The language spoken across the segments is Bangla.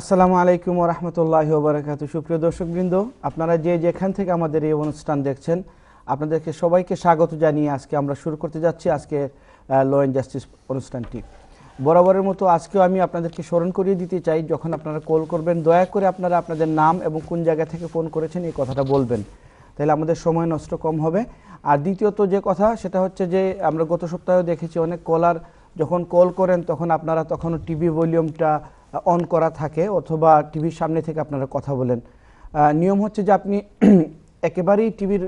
আসসালামু আলাইকুম ওয়া রাহমাতুল্লাহি ওয়া বারাকাতুহু। সুপ্রিয় দর্শকবৃন্দ, আপনারা যে যেখান থেকে আমাদের এই অনুষ্ঠান দেখছেন, আপনাদেরকে সবাইকে স্বাগত জানিয়ে আজকে আমরা শুরু করতে যাচ্ছি আজকে ল অ্যান্ড জাস্টিস অনুষ্ঠানটি। বরাবরের মতো আজকেও আমি আপনাদেরকে স্মরণ করিয়ে দিতে চাই, যখন আপনারা কল করবেন দয়া করে আপনারা আপনাদের নাম এবং কোন জায়গা থেকে ফোন করেছেন এই কথাটা বলবেন, তাহলে আমাদের সময় নষ্ট কম হবে। আর দ্বিতীয়ত যে কথা সেটা হচ্ছে যে আমরা গত সপ্তাহেও দেখেছি অনেক কলার যখন কল করেন তখন আপনারা তখনও টিভি ভলিউমটা অন করা থাকে অথবা টিভির সামনে থেকে আপনারা কথা বলেন। নিয়ম হচ্ছে যে আপনি একেবারেই টিভির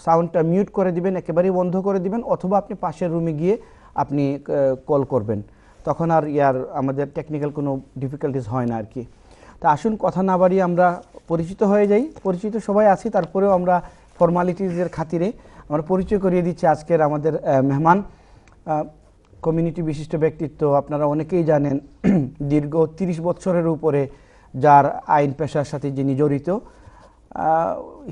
সাউন্ডটা মিউট করে দিবেন, একেবারেই বন্ধ করে দিবেন, অথবা আপনি পাশের রুমে গিয়ে আপনি কল করবেন, তখন আর আমাদের টেকনিক্যাল কোনো ডিফিকাল্টিস হয় না আর কি। তা আসুন কথা না বাড়িয়ে আমরা পরিচিত হয়ে যাই। পরিচিত সবাই আছি, তারপরেও আমরা ফর্মালিটিজের খাতিরে আমরা পরিচয় করিয়ে দিচ্ছি আজকের আমাদের মেহমান। কমিউনিটি বিশিষ্ট ব্যক্তিত্ব, আপনারা অনেকেই জানেন, দীর্ঘ 30 বছরের উপরে যার আইন পেশার সাথে যিনি জড়িত,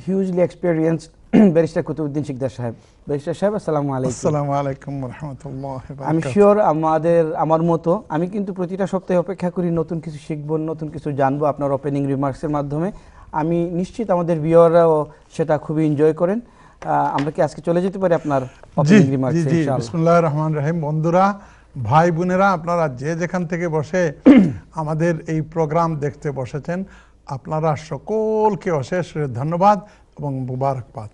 hugely experienced barrister Kutubuddin Sikdar সাহেব। ব্যারিস্টার সাহেব, আসসালামু আলাইকুম। আসসালামু আলাইকুম ওয়া রাহমাতুল্লাহি ওয়া বারাকাতুহু। আমি শিওর আমার মতো আমি কিন্তু প্রতিটা সপ্তাহে অপেক্ষা করি নতুন কিছু শিখবো, নতুন কিছু জানবো আপনার ওপেনিং রিমার্কসের মাধ্যমে। আমি নিশ্চিত আমাদের ভিউয়াররাও সেটা খুবই এনজয় করেন। আমরা কি আজকে চলে যেতে পারি আপনার ওপেনিং রিমার্কসে? ইনশাআল্লাহ। বিসমিল্লাহির রহমানির রহিম। বন্ধুরা, ভাই বোনেরা, আপনারা যে যেখান থেকে বসে আমাদের এই প্রোগ্রাম দেখতে বসেছেন, আপনারা সকলকে অশেষ ধন্যবাদ এবং মুবারকবাদ।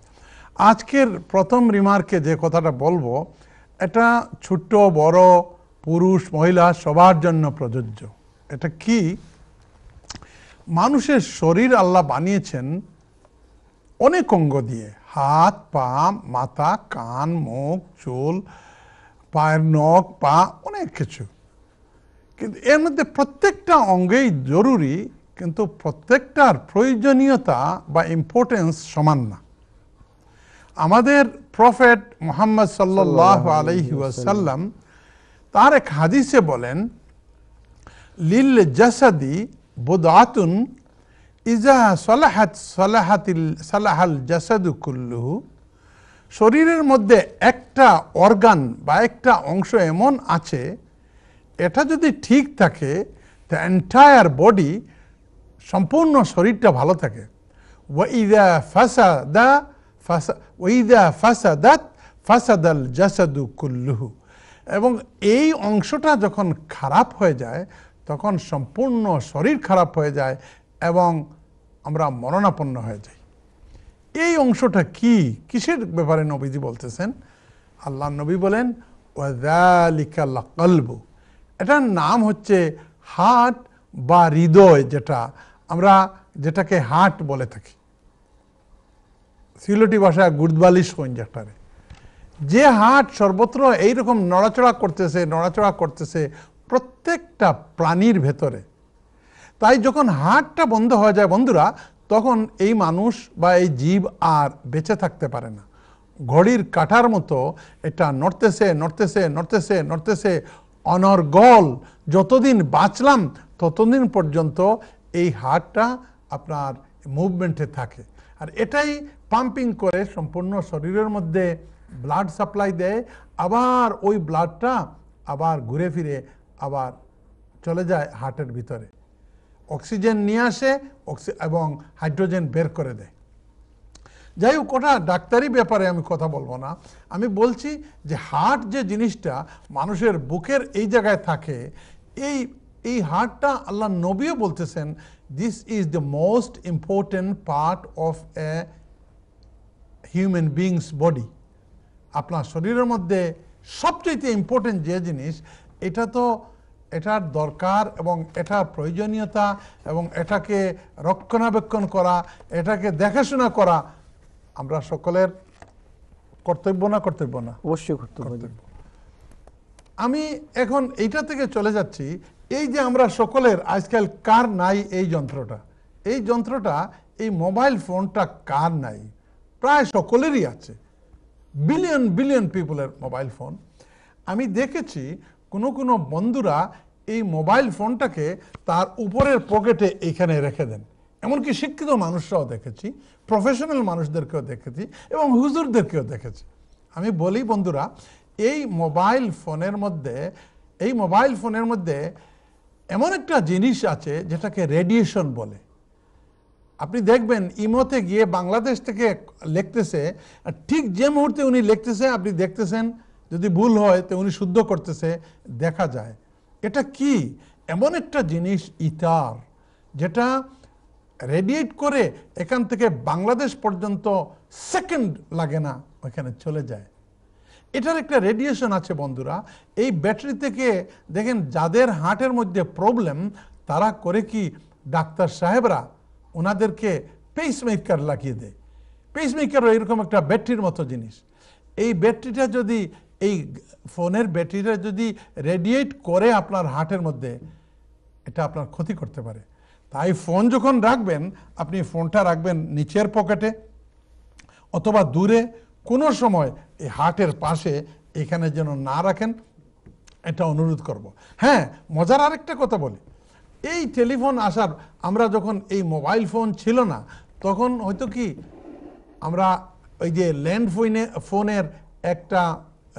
আজকের প্রথম রিমার্কে যে কথাটা বলবো, এটা ছোট বড়, পুরুষ মহিলা সবার জন্য প্রযোজ্য। এটা কি? মানুষের শরীর আল্লাহ বানিয়েছেন অনেক অঙ্গ দিয়ে, হাত, পা, মাথা, কান, মুখ, চুল, পায়ের নখ, পা, অনেক কিছু। কিন্তু এর মধ্যে প্রত্যেকটা অঙ্গেই জরুরি, কিন্তু প্রত্যেকটার প্রয়োজনীয়তা বা ইম্পর্টেন্স সমান না। আমাদের প্রফেট মুহাম্মদ সাল্লাল্লাহু আলাইহি ওয়াসাল্লাম তার এক হাদিসে বলেন, লিল জাসাদি বুদআতুন ইজা সালাহাল জাসাদু কুল্লুহু। শরীরের মধ্যে একটা অর্গান বা একটা অংশ এমন আছে, এটা যদি ঠিক থাকে দ্য এন্টায়ার বডি, সম্পূর্ণ শরীরটা ভালো থাকে। ওয়াইদা ফাসাদাত ফাসাদাল জাসাদু কুল্লুহু। এবং এই অংশটা যখন খারাপ হয়ে যায় তখন সম্পূর্ণ শরীর খারাপ হয়ে যায় এবং আমরা মরণাপন্ন হয়ে যাই। এই অংশটা কি, কিসের ব্যাপারে নবীজি বলতেছেন? আল্লাহ নবী বলেন, ওয়াযালিকাল কলবু। এটার নাম হচ্ছে হার্ট বা হৃদয়, যেটাকে হার্ট বলে থাকি। সিলেটি ভাষায় গুড়বালিশ হইন যেটারে। যে হার্ট সর্বত্র এইরকম নড়াচড়া করতেছে প্রত্যেকটা প্রাণীর ভেতরে। তাই যখন হার্টটা বন্ধ হয়ে যায় বন্ধুরা, তখন এই মানুষ বা এই জীব আর বেঁচে থাকতে পারে না। ঘড়ির কাঁটার মতো এটা নড়তেছে অনর্গল। যতদিন বাঁচলাম ততদিন পর্যন্ত এই হার্টটা আপনার মুভমেন্টে থাকে, আর এটাই পাম্পিং করে সম্পূর্ণ শরীরের মধ্যে ব্লাড সাপ্লাই দেয়। আবার ওই ব্লাডটা আবার ঘুরে ফিরে আবার চলে যায় হার্টের ভিতরে, অক্সিজেন নিয়ে আসে এবং হাইড্রোজেন বের করে দেয়। যাই হোক, ওটা ডাক্তারি ব্যাপারে আমি কথা বলবো না। আমি বলছি যে হার্ট যে জিনিসটা মানুষের বুকের এই জায়গায় থাকে, এই হার্টটা আল্লাহ নবীও বলতেছেন, this is the most important part of a human beings body. আপনার শরীরের মধ্যে সবচেয়ে ইম্পর্টেন্ট যে জিনিস, এটার দরকার এবং এটার প্রয়োজনীয়তা এবং এটাকে রক্ষণাবেক্ষণ করা, এটাকে দেখাশোনা করা আমরা সকলের কর্তব্য না? অবশ্যই কর্তব্য। আমি এখন এইটা থেকে চলে যাচ্ছি, এই যে আমরা সকলের আজকাল কার নাই এই যন্ত্রটা, এই মোবাইল ফোনটা কার নাই? প্রায় সকলেরই আছে। বিলিয়ন পিপলের মোবাইল ফোন। আমি দেখেছি কোনো বন্ধুরা এই মোবাইল ফোনটাকে তার উপরের পকেটে এইখানে রেখে দেন। এমনকি শিক্ষিত মানুষরাও দেখেছি, প্রফেশনাল মানুষদেরকেও দেখেছি এবং হুজুরদেরকেও দেখেছি। আমি বলি বন্ধুরা, এই মোবাইল ফোনের মধ্যে এমন একটা জিনিস আছে যেটাকে রেডিয়েশন বলে। আপনি দেখবেন ইমোতে গিয়ে বাংলাদেশ থেকে লিখতেছে, আর ঠিক যে মুহূর্তে উনি লিখতেছে আপনি দেখতেছেন যদি ভুল হয় তো উনি শুদ্ধ করতেছে, দেখা যায়। এটা কি? এমন একটা জিনিস ইথার, যেটা রেডিয়েট করে এখান থেকে বাংলাদেশ পর্যন্ত সেকেন্ড লাগে না ওখানে চলে যায়। এটার একটা রেডিয়েশন আছে বন্ধুরা। এই ব্যাটারি থেকে দেখেন যাদের হার্টের মধ্যে প্রবলেম তারা করে কি, ডাক্তার সাহেবরা ওনাদেরকে পেসমেকার লাগিয়ে দেয়। পেসমেকারও এরকম একটা ব্যাটারির মতো জিনিস। এই ব্যাটারিটা যদি, এই ফোনের ব্যাটারিটা যদি রেডিয়েট করে আপনার হার্টের মধ্যে, এটা আপনার ক্ষতি করতে পারে। তাই ফোন যখন রাখবেন, আপনি ফোনটা রাখবেন নিচের পকেটে অথবা দূরে, কোনো সময় এই হার্টের পাশে এখানে যেন না রাখেন, এটা অনুরোধ করব। হ্যাঁ, মজার আরেকটা কথা বলি, এই টেলিফোন আসার, আমরা যখন এই মোবাইল ফোন ছিল না তখন হয়তো কি আমরা ওই যে ল্যান্ড ফোনের একটা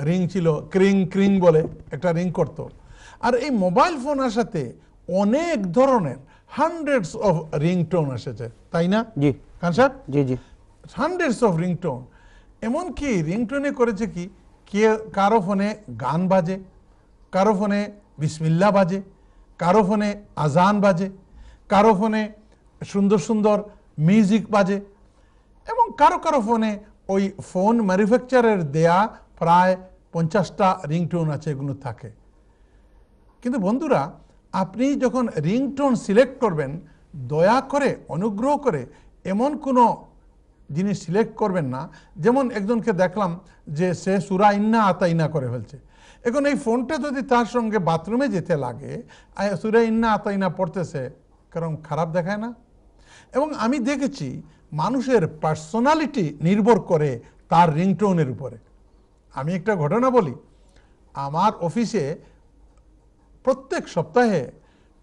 রিং ছিল, ক্রিং ক্রিং বলে একটা রিং করতো। আর এই মোবাইল ফোন আসাতে অনেক ধরনের হান্ড্রেডস অফ রিংটোন এসেছে, তাই না? জি খান সাহেব, জি জি, হান্ড্রেডস অফ রিংটোন। এমনকি রিংটোনে করেছে কি, কে কারো ফোনে গান বাজে, কারো ফোনে বিসমিল্লা বাজে, কারো ফোনে আজান বাজে, কারো ফোনে সুন্দর সুন্দর মিউজিক বাজে, এবং কারো কারো ফোনে ওই ফোন ম্যানুফ্যাকচারের দেয়া প্রায় 50টা রিংটোন আছে, এগুলো থাকে। কিন্তু বন্ধুরা, আপনি যখন রিংটোন সিলেক্ট করবেন, দয়া করে অনুগ্রহ করে এমন কোনো জিনিস সিলেক্ট করবেন না, যেমন একজনকে দেখলাম যে সে সূরা ইন্না আতাইনা করে ফেলছে। এখন এই ফোনটা যদি তার সঙ্গে বাথরুমে যেতে লাগে, সূরা ইন্না আতাইনা পড়তেছে, কারণ খারাপ দেখায় না? এবং আমি দেখেছি মানুষের পার্সোনালিটি নির্ভর করে তার রিংটোনের উপরে। আমি একটা ঘটনা বলি, আমার অফিসে প্রত্যেক সপ্তাহে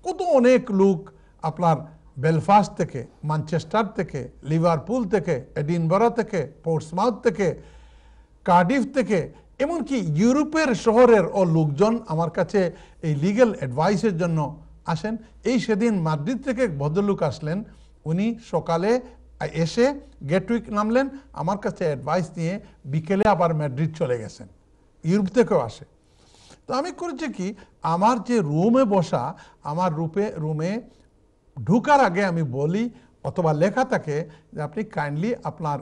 কত অনেক লোক আপনার বেলফাস্ট থেকে, ম্যানচেস্টার থেকে, লিভারপুল থেকে, এডিনবরা থেকে, পোর্টসমাউথ থেকে, কার্ডিফ থেকে, এমনকি ইউরোপের শহরের ও লোকজন আমার কাছে এই লিগ্যাল অ্যাডভাইসের জন্য আসেন। এই সেদিন মাদ্রিদ থেকে এক ভদ্রলোক আসলেন, উনি সকালে এসে গেটউইক নামলেন, আমার কাছে অ্যাডভাইস নিয়ে বিকেলে আবার মাদ্রিদ চলে গেছেন। ইউরোপ থেকেও আসে। তো আমি করেছি কি, আমার যে রুমে বসা, আমার রুমে ঢুকার আগে আমি বলি অথবা লেখা থাকে যে আপনি কাইন্ডলি আপনার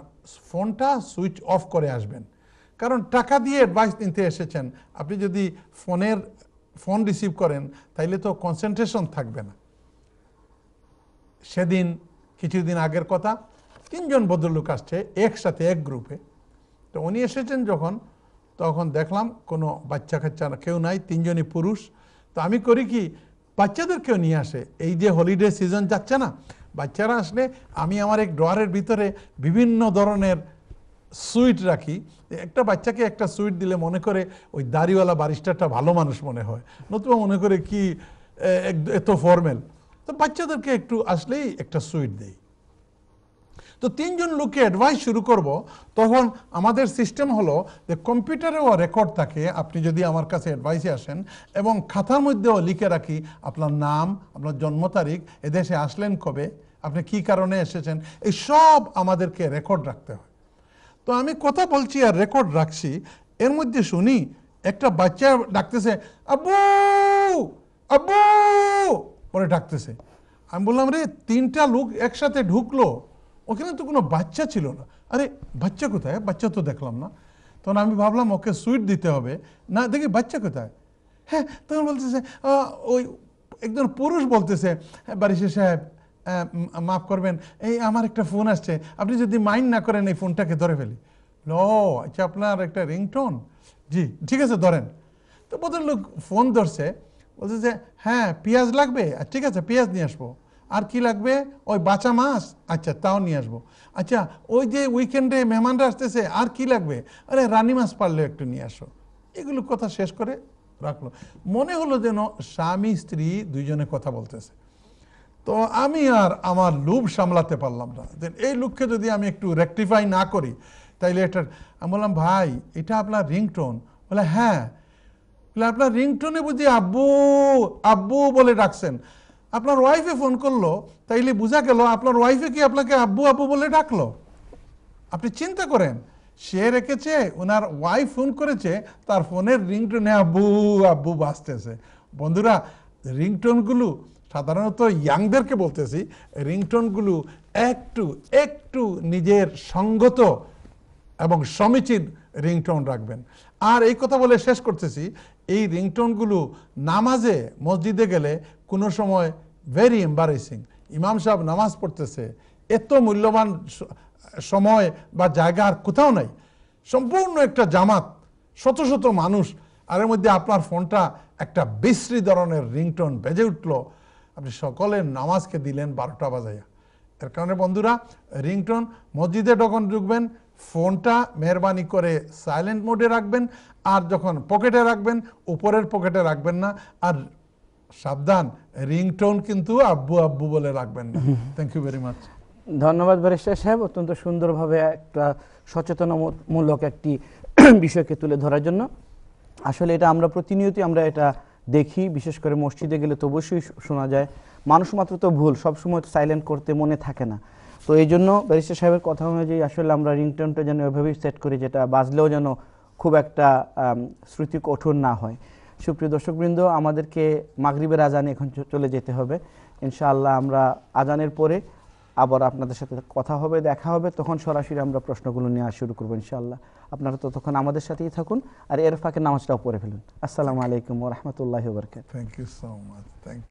ফোনটা সুইচ অফ করে আসবেন, কারণ টাকা দিয়ে অ্যাডভাইস নিতে এসেছেন, আপনি যদি ফোন রিসিভ করেন তাইলে তো কনসেন্ট্রেশন থাকবে না। সেদিন কিছুদিন আগের কথা, 3 জন ভদ্রলোক আসছে একসাথে এক গ্রুপে। তো উনি এসেছেন যখন, তখন দেখলাম কোনো বাচ্চা কাচ্চা কেউ নাই, 3 জনই পুরুষ। তো আমি করি কি, বাচ্চাদেরকেও নিয়ে আসে। এই যে হলিডে সিজন যাচ্ছে না, বাচ্চারা আসলে আমি আমার এক ড্রয়ারের ভিতরে বিভিন্ন ধরনের সুইট রাখি। একটা বাচ্চাকে একটা সুইট দিলে মনে করে ওই দাড়িওয়ালা বারিস্টারটা ভালো মানুষ মনে হয়, নতুবা মনে করে কি এত ফর্মেল। তো বাচ্চাদেরকে একটু আসলেই একটা সুইট দেই। তো 3 জন লোককে অ্যাডভাইস শুরু করব, তখন আমাদের সিস্টেম হলো যে কম্পিউটারেও রেকর্ড থাকে, আপনি যদি আমার কাছে অ্যাডভাইসে আসেন, এবং খাতার মধ্যেও লিখে রাখি আপনার নাম, আপনার জন্ম তারিখ, এদেশে আসলেন কবে, আপনি কি কারণে এসেছেন, এই সব আমাদেরকে রেকর্ড রাখতে হয়। তো আমি কথা বলছি আর রেকর্ড রাখছি, এর মধ্যে শুনি একটা বাচ্চা ডাকতেছে আব্বু আব্বু পরে ডাকতেছে। আমি বললাম, রে 3টা লোক একসাথে ঢুকলো, ওখানে তো কোনো বাচ্চা ছিল না। আরে বাচ্চা কোথায়? বাচ্চা তো দেখলাম না। তখন আমি ভাবলাম ওকে সুইট দিতে হবে, না দেখি বাচ্চা কোথায়। হ্যাঁ, তখন বলতেছে ওই একজন পুরুষ বলতেছে, বারিশা সাহেব মাফ করবেন, এই আমার একটা ফোন আসছে, আপনি যদি মাইন্ড না করেন এই ফোনটাকে ধরে ফেলি। ও আচ্ছা, আপনার একটা রিংটোন, জি ঠিক আছে ধরেন। তো ভদ্রলোক ফোন ধরছে, বলছে যে হ্যাঁ পেঁয়াজ লাগবে, আর ঠিক আছে পেঁয়াজ নিয়ে আসবো। আর কি লাগবে? ওই বাঁচা মাছ, আচ্ছা তাও নিয়ে আসবো। আচ্ছা ওই যে উইকেন্ডে মেহমানরা আসতেছে, আর কি লাগবে? আরে রানী মাছ পারলে একটু নিয়ে আসো। এগুলো কথা শেষ করে রাখলো। মনে হলো যেন স্বামী স্ত্রী দুইজনে কথা বলতেছে। তো আমি আর আমার লোভ সামলাতে পারলাম না, এই লোককে যদি আমি একটু রেকটিফাই না করি তাইলে এটা। আমি বললাম, ভাই এটা আপনার রিংটোন? বলে হ্যাঁ। বলে আপনার রিংটোনে বুঝি আব্বু আব্বু বলে ডাকছেন, আপনার ওয়াইফে ফোন করলো, তাইলে বোঝা গেল আপনার ওয়াইফে কি আপনাকে আব্বু আব্বু বলে ডাকলো? আপনি চিন্তা করেন, সে রেখেছে, ওনার ওয়াইফ ফোন করেছে, তার ফোনের রিংটোনে আব্বু আব্বু বাজতেছে। বন্ধুরা, রিংটোনগুলো সাধারণত ইয়াংদেরকে বলতেছি, রিংটোনগুলো একটু একটু নিজের সঙ্গত এবং সমীচীন রিংটোন রাখবেন। আর এই কথা বলে শেষ করতেছি, এই রিংটোনগুলো নামাজে মসজিদে গেলে কোনো সময় ভেরি এম্বারেসিং, ইমাম সাহেব নামাজ পড়তেছে, এত মূল্যবান সময় বা জায়গা আর কোথাও নাই, সম্পূর্ণ একটা জামাত, শত শত মানুষ, আর এর মধ্যে আপনার ফোনটা একটা বিশ্রী ধরনের রিংটোন বেজে উঠলো, আপনি সকলের নামাজকে দিলেন 12টা বাজাইয়া। এর কারণে বন্ধুরা, রিংটোন মসজিদে যখন ঢুকবেন ফোনটা মেহরবানি করে সাইলেন্ট মোডে রাখবেন, আর যখন পকেটে রাখবেন উপরের পকেটে রাখবেন না, আর সাবধান, রিংটোন কিন্তু আব্বু আব্বু বলে রাখবেন না। Thank you very much. ধন্যবাদ ব্যারিস্টার সাহেব, অত্যন্ত সুন্দরভাবে একটা সচেতনমূলক একটি বিষয়কে তুলে ধরার জন্য। আসলে এটা আমরা প্রতিনিয়তই আমরা এটা দেখি, বিশেষ করে মসজিদে গেলে তো অবশ্যই শোনা যায়, মানুষ মাত্র তো ভুল, সবসময় তো সাইলেন্ট করতে মনে থাকে না। তো এই জন্য ব্যারিস্টার সাহেবের কথা অনুযায়ী আসলে আমরা রিংটোনটা যেন এভাবেই সেট করি, যেটা বাজলেও যেন খুব একটা শ্রুতি কঠোর না হয়। সুপ্রিয় দর্শকবৃন্দ, আমাদেরকে মাগরিবের আজানে এখন চলে যেতে হবে। ইনশাআল্লাহ আমরা আজানের পরে আবার আপনাদের সাথে কথা হবে, দেখা হবে, তখন সরাসরি আমরা প্রশ্নগুলো নেওয়া শুরু করবো ইনশাআল্লাহ। আপনারা ততক্ষণ আমাদের সাথেই থাকুন, আর এর ফাঁকে নামাজটাও পড়ে ফেলুন। আসসালামু আলাইকুম ওয়া রাহমাতুল্লাহি ওয়া বারাকাতুহু। Thank you so much. Thank